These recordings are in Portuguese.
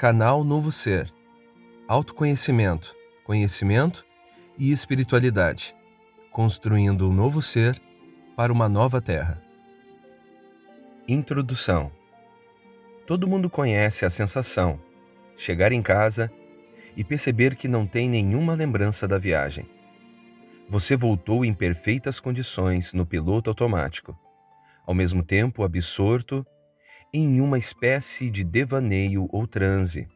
Canal Novo Ser. Autoconhecimento, conhecimento e espiritualidade. Construindo um novo ser para uma nova terra. Introdução. Todo mundo conhece a sensação, chegar em casa e perceber que não tem nenhuma lembrança da viagem. Você voltou em perfeitas condições no piloto automático, ao mesmo tempo absorto em uma espécie de devaneio ou transe,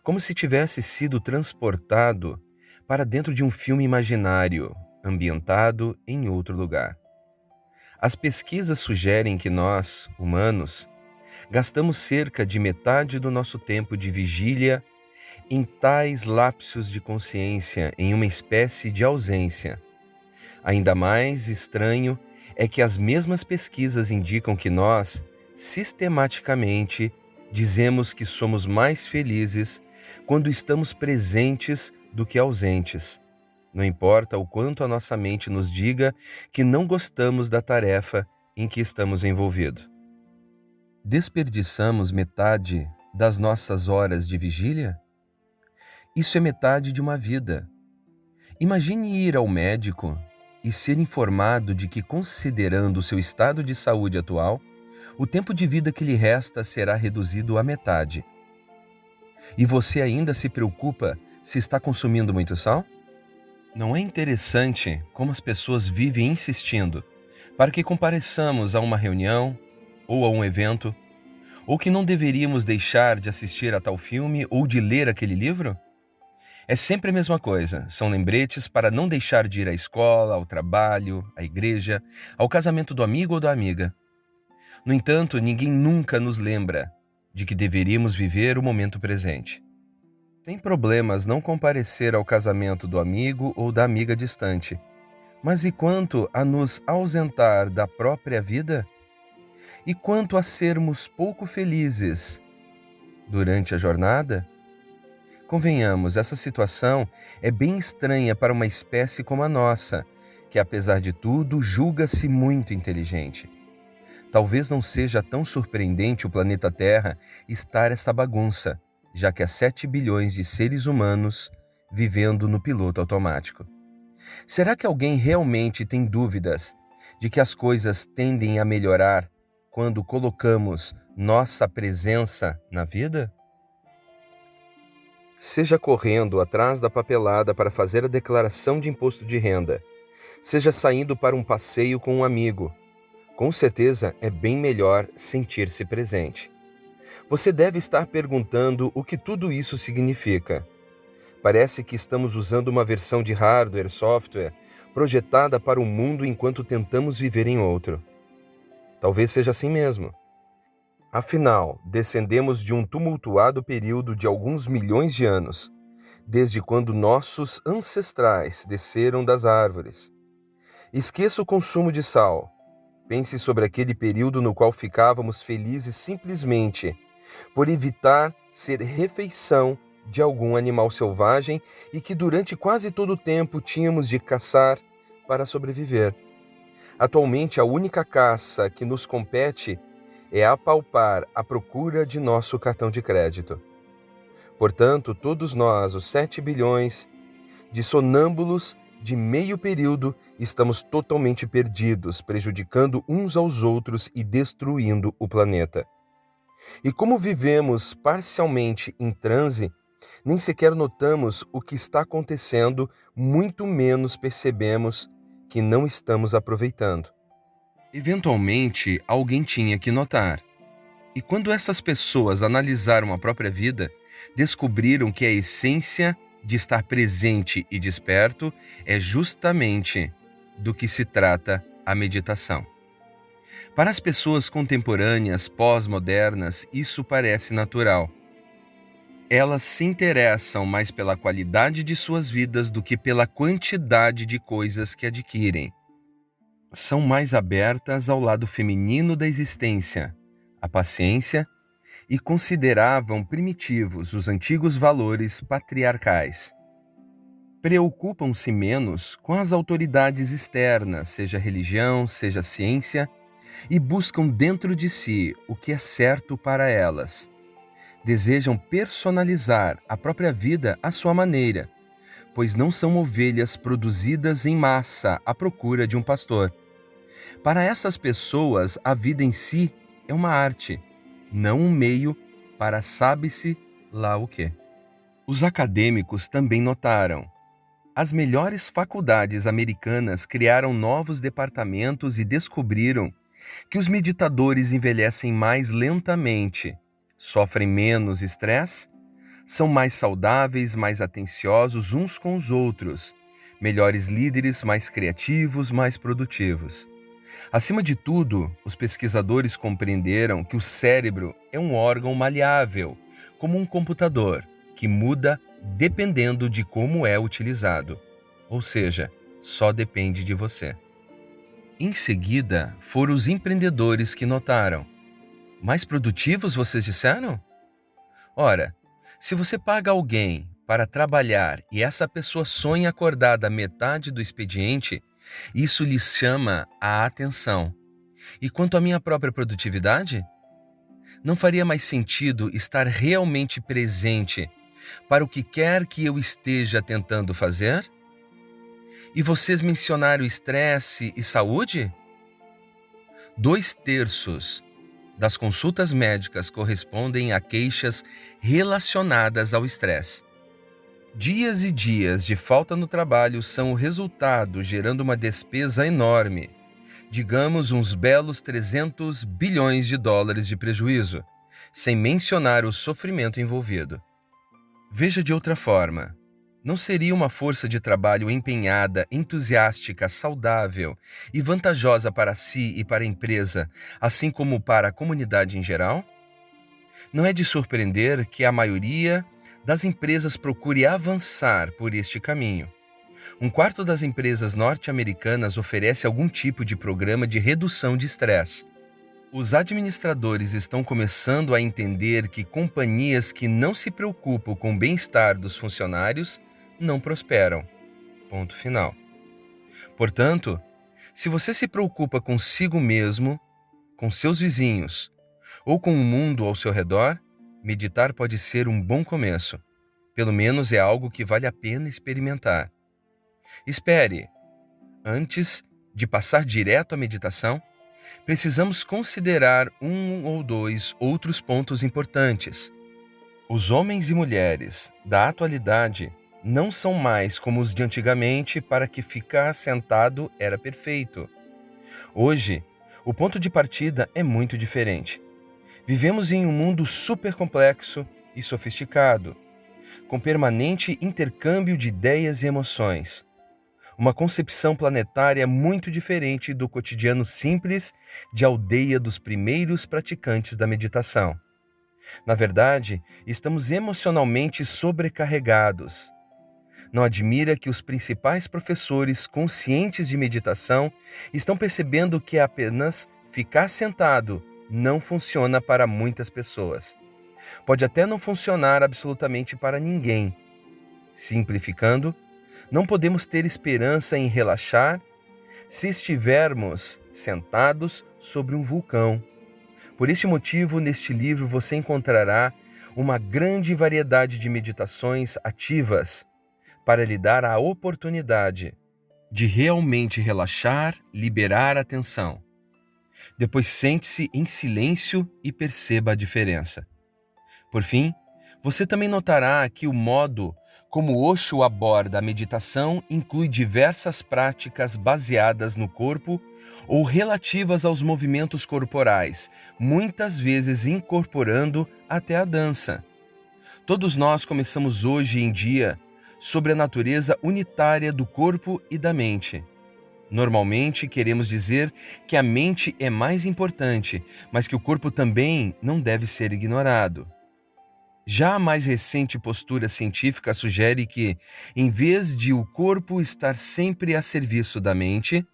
como se tivesse sido transportado para dentro de um filme imaginário, ambientado em outro lugar. As pesquisas sugerem que nós, humanos, gastamos cerca de metade do nosso tempo de vigília em tais lapsos de consciência, em uma espécie de ausência. Ainda mais estranho é que as mesmas pesquisas indicam que nós, sistematicamente, dizemos que somos mais felizes quando estamos presentes do que ausentes. Não importa o quanto a nossa mente nos diga que não gostamos da tarefa em que estamos envolvidos. Desperdiçamos metade das nossas horas de vigília? Isso é metade de uma vida. Imagine ir ao médico e ser informado de que, considerando o seu estado de saúde atual, o tempo de vida que lhe resta será reduzido à metade. E você ainda se preocupa se está consumindo muito sal? Não é interessante como as pessoas vivem insistindo para que compareçamos a uma reunião ou a um evento, ou que não deveríamos deixar de assistir a tal filme ou de ler aquele livro? É sempre a mesma coisa, são lembretes para não deixar de ir à escola, ao trabalho, à igreja, ao casamento do amigo ou da amiga. No entanto, ninguém nunca nos lembra de que deveríamos viver o momento presente. Sem problemas não comparecer ao casamento do amigo ou da amiga distante, mas e quanto a nos ausentar da própria vida? E quanto a sermos pouco felizes durante a jornada? Convenhamos, essa situação é bem estranha para uma espécie como a nossa, que apesar de tudo julga-se muito inteligente. Talvez não seja tão surpreendente o planeta Terra estar essa bagunça, já que há 7 bilhões de seres humanos vivendo no piloto automático. Será que alguém realmente tem dúvidas de que as coisas tendem a melhorar quando colocamos nossa presença na vida? Seja correndo atrás da papelada para fazer a declaração de imposto de renda, seja saindo para um passeio com um amigo, com certeza é bem melhor sentir-se presente. Você deve estar perguntando o que tudo isso significa. Parece que estamos usando uma versão de hardware, software, projetada para o mundo enquanto tentamos viver em outro. Talvez seja assim mesmo. Afinal, descendemos de um tumultuado período de alguns milhões de anos, desde quando nossos ancestrais desceram das árvores. Esqueça o consumo de sal. Pense sobre aquele período no qual ficávamos felizes simplesmente por evitar ser refeição de algum animal selvagem e que durante quase todo o tempo tínhamos de caçar para sobreviver. Atualmente, a única caça que nos compete é apalpar a procura de nosso cartão de crédito. Portanto, todos nós, os 7 bilhões de sonâmbulos de meio período, estamos totalmente perdidos, prejudicando uns aos outros e destruindo o planeta. E como vivemos parcialmente em transe, nem sequer notamos o que está acontecendo, muito menos percebemos que não estamos aproveitando. Eventualmente, alguém tinha que notar. E quando essas pessoas analisaram a própria vida, descobriram que a essência de estar presente e desperto é justamente do que se trata a meditação. Para as pessoas contemporâneas, pós-modernas, isso parece natural. Elas se interessam mais pela qualidade de suas vidas do que pela quantidade de coisas que adquirem. São mais abertas ao lado feminino da existência, a paciência, e consideravam primitivos os antigos valores patriarcais. Preocupam-se menos com as autoridades externas, seja religião, seja ciência, e buscam dentro de si o que é certo para elas. Desejam personalizar a própria vida à sua maneira, pois não são ovelhas produzidas em massa à procura de um pastor. Para essas pessoas, a vida em si é uma arte, não um meio para sabe-se lá o quê. Os acadêmicos também notaram. As melhores faculdades americanas criaram novos departamentos e descobriram que os meditadores envelhecem mais lentamente, sofrem menos estresse, são mais saudáveis, mais atenciosos uns com os outros, melhores líderes, mais criativos, mais produtivos. Acima de tudo, os pesquisadores compreenderam que o cérebro é um órgão maleável, como um computador, que muda dependendo de como é utilizado. Ou seja, só depende de você. Em seguida, foram os empreendedores que notaram. Mais produtivos, vocês disseram? Ora, se você paga alguém para trabalhar e essa pessoa sonha acordar da metade do expediente, isso lhes chama a atenção. E quanto à minha própria produtividade? Não faria mais sentido estar realmente presente para o que quer que eu esteja tentando fazer? E vocês mencionaram estresse e saúde? 2/3 das consultas médicas correspondem a queixas relacionadas ao estresse. Dias e dias de falta no trabalho são o resultado, gerando uma despesa enorme. Digamos uns belos 300 bilhões de dólares de prejuízo, sem mencionar o sofrimento envolvido. Veja de outra forma. Não seria uma força de trabalho empenhada, entusiástica, saudável e vantajosa para si e para a empresa, assim como para a comunidade em geral? Não é de surpreender que a maioria das empresas procure avançar por este caminho. 1/4 das empresas norte-americanas oferece algum tipo de programa de redução de estresse. Os administradores estão começando a entender que companhias que não se preocupam com o bem-estar dos funcionários não prosperam. Ponto final. Portanto, se você se preocupa consigo mesmo, com seus vizinhos ou com o mundo ao seu redor, meditar pode ser um bom começo. Pelo menos é algo que vale a pena experimentar. Espere, antes de passar direto à meditação, precisamos considerar 1 ou 2 outros pontos importantes. Os homens e mulheres da atualidade não são mais como os de antigamente para que ficar sentado era perfeito. Hoje, o ponto de partida é muito diferente. Vivemos em um mundo super complexo e sofisticado, com permanente intercâmbio de ideias e emoções. Uma concepção planetária muito diferente do cotidiano simples de aldeia dos primeiros praticantes da meditação. Na verdade, estamos emocionalmente sobrecarregados. Não admira que os principais professores conscientes de meditação estão percebendo que apenas ficar sentado não funciona para muitas pessoas. Pode até não funcionar absolutamente para ninguém. Simplificando, não podemos ter esperança em relaxar se estivermos sentados sobre um vulcão. Por este motivo, neste livro você encontrará uma grande variedade de meditações ativas para lhe dar a oportunidade de realmente relaxar, liberar a tensão. Depois sente-se em silêncio e perceba a diferença. Por fim, você também notará que o modo como Osho aborda a meditação inclui diversas práticas baseadas no corpo ou relativas aos movimentos corporais, muitas vezes incorporando até a dança. Todos nós começamos hoje em dia sobre a natureza unitária do corpo e da mente. Normalmente queremos dizer que a mente é mais importante, mas que o corpo também não deve ser ignorado. Já a mais recente postura científica sugere que, em vez de o corpo estar sempre a serviço da mente,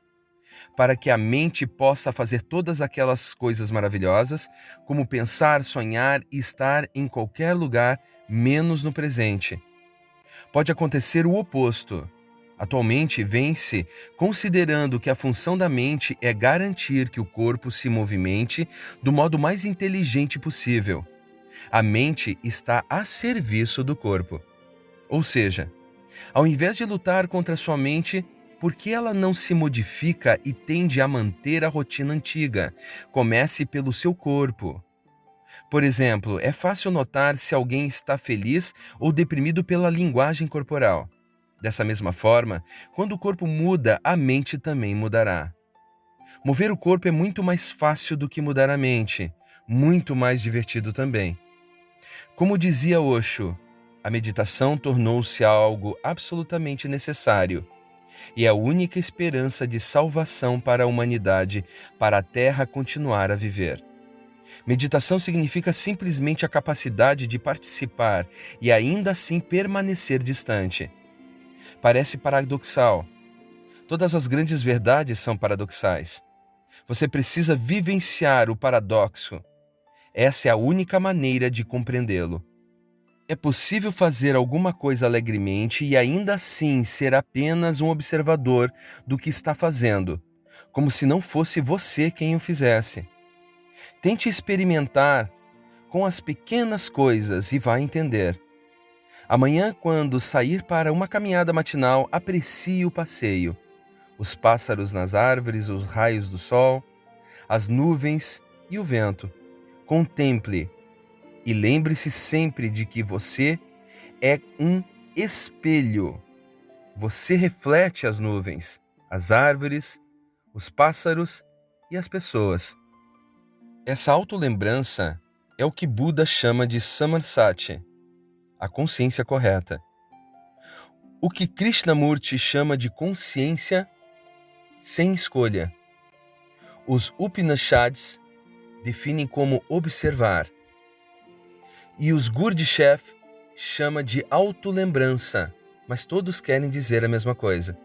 para que a mente possa fazer todas aquelas coisas maravilhosas, como pensar, sonhar e estar em qualquer lugar, menos no presente. Pode acontecer o oposto. Atualmente, vem-se considerando que a função da mente é garantir que o corpo se movimente do modo mais inteligente possível. A mente está a serviço do corpo. Ou seja, ao invés de lutar contra sua mente, por que ela não se modifica e tende a manter a rotina antiga? Comece pelo seu corpo. Por exemplo, é fácil notar se alguém está feliz ou deprimido pela linguagem corporal. Dessa mesma forma, quando o corpo muda, a mente também mudará. Mover o corpo é muito mais fácil do que mudar a mente, muito mais divertido também. Como dizia Osho, a meditação tornou-se algo absolutamente necessário e é a única esperança de salvação para a humanidade, para a Terra continuar a viver. Meditação significa simplesmente a capacidade de participar e ainda assim permanecer distante. Parece paradoxal. Todas as grandes verdades são paradoxais. Você precisa vivenciar o paradoxo. Essa é a única maneira de compreendê-lo. É possível fazer alguma coisa alegremente e ainda assim ser apenas um observador do que está fazendo, como se não fosse você quem o fizesse. Tente experimentar com as pequenas coisas e vai entender. Amanhã, quando sair para uma caminhada matinal, aprecie o passeio. Os pássaros nas árvores, os raios do sol, as nuvens e o vento. Contemple e lembre-se sempre de que você é um espelho. Você reflete as nuvens, as árvores, os pássaros e as pessoas. Essa autolembrança é o que Buda chama de Samarsati, a consciência correta. O que Krishnamurti chama de consciência sem escolha. Os Upanishads definem como observar. E os Gurdjieff chama de autolembrança, mas todos querem dizer a mesma coisa.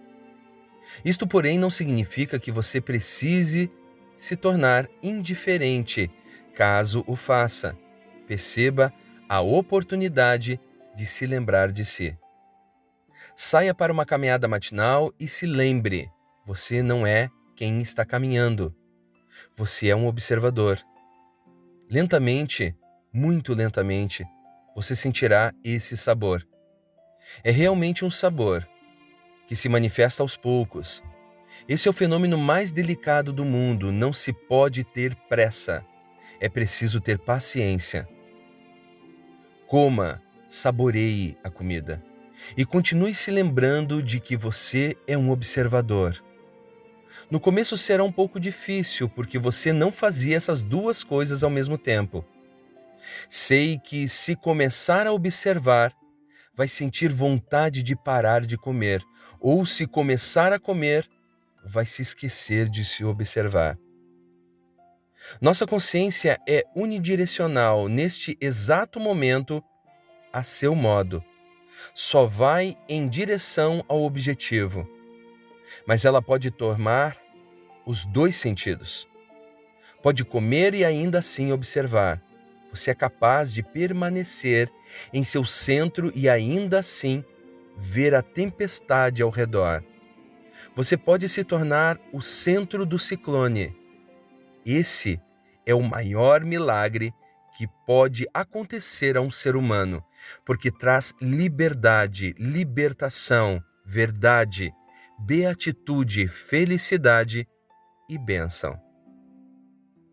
Isto, porém, não significa que você precise se tornar indiferente caso o faça. Perceba a oportunidade de se lembrar de si. Saia para uma caminhada matinal e se lembre, você não é quem está caminhando. Você é um observador. Lentamente, muito lentamente, você sentirá esse sabor. É realmente um sabor que se manifesta aos poucos. Esse é o fenômeno mais delicado do mundo. Não se pode ter pressa. É preciso ter paciência. Coma, saboreie a comida. E continue se lembrando de que você é um observador. No começo será um pouco difícil, porque você não fazia essas duas coisas ao mesmo tempo. Sei que se começar a observar, vai sentir vontade de parar de comer, ou se começar a comer, vai se esquecer de se observar. Nossa consciência é unidirecional neste exato momento, a seu modo. Só vai em direção ao objetivo, mas ela pode tomar os dois sentidos. Pode comer e ainda assim observar. Você é capaz de permanecer em seu centro e ainda assim ver a tempestade ao redor. Você pode se tornar o centro do ciclone. Esse é o maior milagre que pode acontecer a um ser humano, porque traz liberdade, libertação, verdade, beatitude, felicidade e bênção.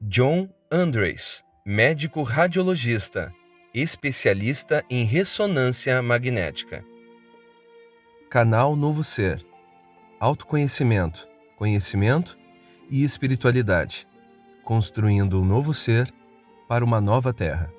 John Andres, médico radiologista, especialista em ressonância magnética. Canal Novo Ser. Autoconhecimento, conhecimento e espiritualidade. Construindo um novo ser para uma nova terra.